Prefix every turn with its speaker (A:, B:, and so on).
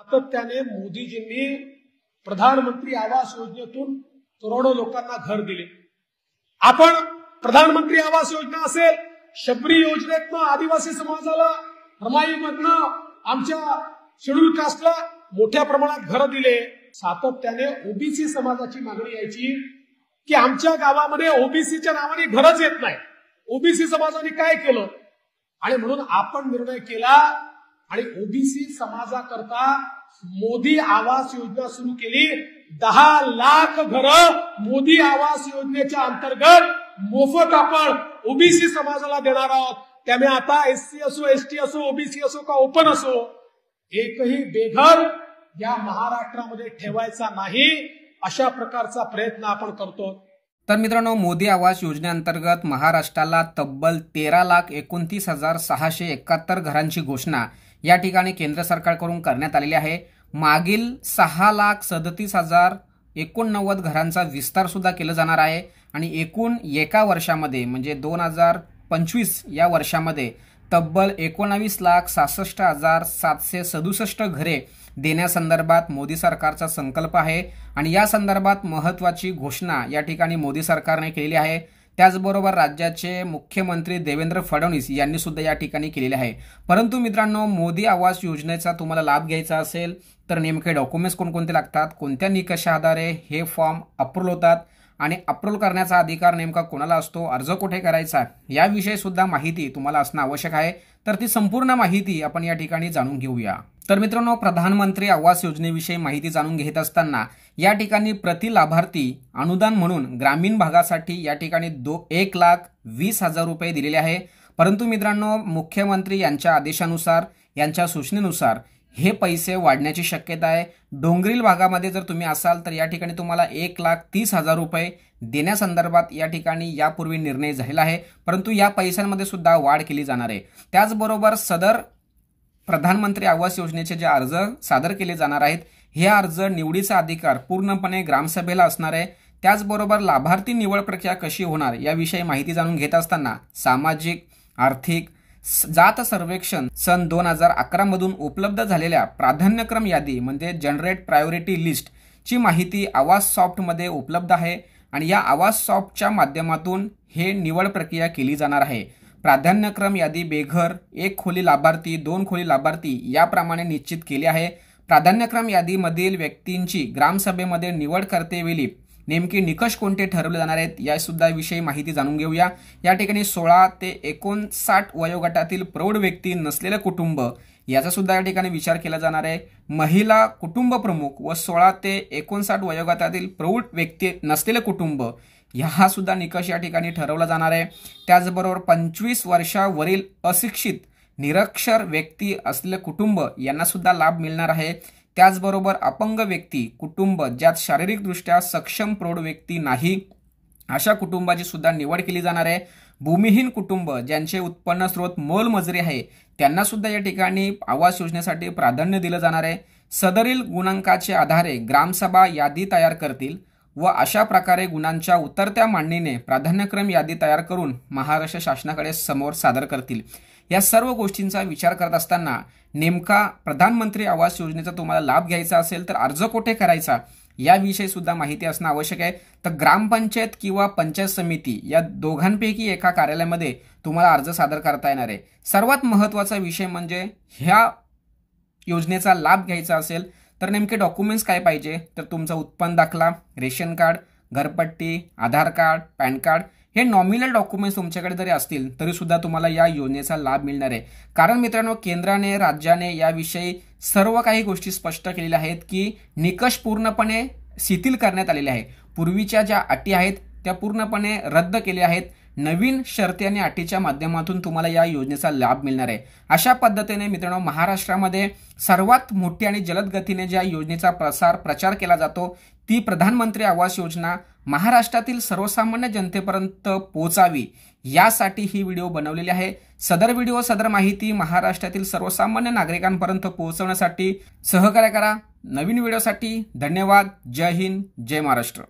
A: सातत्याने मोदीजींनी प्रधानमंत्री आवास योजनेतून करोडो लोकांना घर दिले। आपण प्रधानमंत्री आवास योजना असेल, शबरी योजनेतनं आदिवासी समाजाला, रमाईमधनं आमच्या शेड्यूल कास्टला मोठ्या प्रमाणात घर दिले। सातत्याने ओबीसी समाजाची मागणी यायची की आमच्या गावामध्ये ओबीसीच्या नावाने घरच येत नाही, ओबीसी समाजाने काय केलं, आणि म्हणून आपण निर्णय केला आणि ओबीसी समाजाकरता मोदी आवास योजना सुरू केली। 10 लाख घरं मोदी आवास योजनेच्या अंतर्गत मोफत आपण ओबीसी समाजाला देणार आहोत। त्यामुळे आता एससी असो, एसटी असो, ओबीसी असो का ओपन असो, एकही बेघर या महाराष्ट्रामध्ये ठेवायचा नाही, अशा प्रकारचा प्रयत्न आपण करतो।
B: तर मित्रांनो, मोदी आवास योजनेअंतर्गत महाराष्ट्राला तब्बल 13,29,671 घरांची घोषणा या ठिकाणी केंद्र सरकारकडून करण्यात आलेली आहे। मागील 6,37,089 घरांचा विस्तार सुद्धा केला जाणार आहे आणि एकूण एका वर्षामध्ये म्हणजे 2025 या वर्षामध्ये तब्बल 19,66,767 घरे देण्यासंदर्भात मोदी सरकारचा संकल्प आहे आणि या संदर्भात महत्त्वाची घोषणा या ठिकाणी मोदी सरकारने केलेली आहे। त्याचबरोबर राज्याचे मुख्यमंत्री देवेंद्र फडणवीस यांनी सुद्धा या ठिकाणी केलेले आहे। परंतु मित्रांनो, मोदी आवास योजनेचा तुम्हाला लाभ घ्यायचा असेल तर नेमके डॉक्युमेंट्स कोणकोणते लागतात, कोणत्या निकषाआधारे हे फॉर्म अप्रूव्ह होतात आणि अप्रूव्ह करण्याचा अधिकार नेमका कोणाला असतो, अर्ज कुठे करायचा याविषयी सुद्धा माहिती तुम्हाला असणं आवश्यक आहे। तर ती संपूर्ण माहिती आपण या ठिकाणी जाणून घेऊया। तर मित्रांनो, प्रधानमंत्री आवास योजनेविषयी माहिती जाणून घेत असताना या ठिकाणी प्रति लाभार्थी अनुदान म्हणून ग्रामीण भागासाठी या ठिकाणी 1,20,000 रुपये दिलेले आहे। परंतु मित्रांनो, मुख्यमंत्री यांच्या आदेशानुसार, यांच्या सूचनेनुसार हे पैसे वाढण्याची शक्यता आहे। डोंगरील भागामध्ये जर तुम्ही असाल तर या ठिकाणी तुम्हाला 1,30,000 रुपये देण्यासंदर्भात या ठिकाणी यापूर्वी निर्णय झालेला आहे, परंतु या पैशांमध्ये सुद्धा वाढ केली जाणार आहे। त्याचबरोबर सदर प्रधानमंत्री आवास योजनेचे जे अर्ज सादर केले जाणार आहेत, हे अर्ज निवडीचा अधिकार पूर्णपणे ग्रामसभेला असणार आहे। त्याचबरोबर लाभार्थी निवड प्रक्रिया कशी होणार याविषयी माहिती जाणून घेत असताना सामाजिक, आर्थिक, जात सर्वेक्षण सन 2011 मधून उपलब्ध झालेल्या प्राधान्यक्रम यादी म्हणजे जनरेट प्रायोरिटी लिस्ट ची माहिती आवास सॉफ्ट मध्ये उपलब्ध आहे आणि या आवास सॉफ्टच्या माध्यमातून हे निवड प्रक्रिया केली जाणार आहे। प्राधान्यक्रम यादी बेघर, 1 खोली लाभार्थी, 2 खोली लाभार्थी याप्रमाणे निश्चित केली आहे। प्राधान्यक्रम यादीमधील व्यक्तींची ग्रामसभेमध्ये निवड करतेवेळी नेमके निकष कोणते ठरवले जाणार आहेत या सुद्धा विषयी माहिती जाणून घेऊया। या ठिकाणी 16 ते 59 वयोगटातील प्रौढ व्यक्ती नसलेले कुटुंब याचा सुद्धा या ठिकाणी विचार केला जाणार आहे। महिला कुटुंब प्रमुख व 16 ते 59 वयोगटातील प्रौढ व्यक्ती नसलेले कुटुंब हा सुद्धा निकष या ठिकाणी ठरवला जाणार आहे। त्याचबरोबर 25 वर्षावरील अशिक्षित निरक्षर व्यक्ती असलेले कुटुंब यांना सुद्धा लाभ मिळणार आहे। त्याचबरोबर अपंग व्यक्ती कुटुंब ज्यात शारीरिकदृष्ट्या सक्षम प्रौढ व्यक्ती नाही अशा कुटुंबाची सुद्धा निवड केली जाणार आहे। भूमिहीन कुटुंब ज्यांचे उत्पन्न स्रोत मोलमजुरी आहे त्यांना सुद्धा या ठिकाणी आवास योजनेसाठी प्राधान्य दिलं जाणार आहे। सदरील गुणांकाच्या आधारे ग्रामसभा यादी तयार करतील व अशा प्रकारे गुणांच्या उतरत्या मांडणीने प्राधान्यक्रम यादी तयार करून महाराष्ट्र शासनाकडे समोर सादर करतील। या सर्व गोष्टींचा विचार करत असताना नेमका प्रधानमंत्री आवास योजनेचा तुम्हाला लाभ घ्यायचा असेल तर अर्ज कुठे करायचा याविषयी सुद्धा माहिती असणं आवश्यक आहे। तर ग्रामपंचायत किंवा पंचायत समिती या दोघांपैकी एका कार्यालयामध्ये तुम्हाला अर्ज सादर करता येणार आहे। सर्वात महत्त्वाचा विषय म्हणजे ह्या योजनेचा लाभ घ्यायचा असेल तर नेमके डॉक्युमेंट्स काय पाहिजे, तर तुमचा उत्पन्न दाखला, रेशन कार्ड, घरपट्टी, आधार कार्ड, पॅन कार्ड हे नॉमिनल डॉक्युमेंट्स तुमच्याकडे जरी असतील तरी सुद्धा तुम्हाला या योजनेचा लाभ मिळणार आहे। कारण मित्रांनो, केंद्राने, राज्याने याविषयी सर्व काही गोष्टी स्पष्ट केलेल्या आहेत की निकष पूर्णपणे शिथिल करण्यात आलेले आहे। पूर्वीच्या ज्या अटी आहेत त्या पूर्णपणे रद्द केल्या आहेत। नवीन शर्ती आणि अटीच्या माध्यमातून तुम्हाला या योजनेचा लाभ मिळणार आहे। अशा पद्धतीने मित्रांनो, महाराष्ट्रामध्ये सर्वात मोठी आणि जलद गतीने ज्या योजनेचा प्रचार केला जातो ती प्रधानमंत्री आवास योजना महाराष्ट्रातील सर्वसामान्य जनतेपर्यंत पोहोचावी यासाठी ही व्हिडिओ बनवलेली आहे। सदर व्हिडिओ, सदर माहिती महाराष्ट्रातील सर्वसामान्य नागरिकांपर्यंत पोहोचवण्यासाठी सहकार्य करा। नवीन व्हिडिओसाठी धन्यवाद। जय हिंद, जय महाराष्ट्र।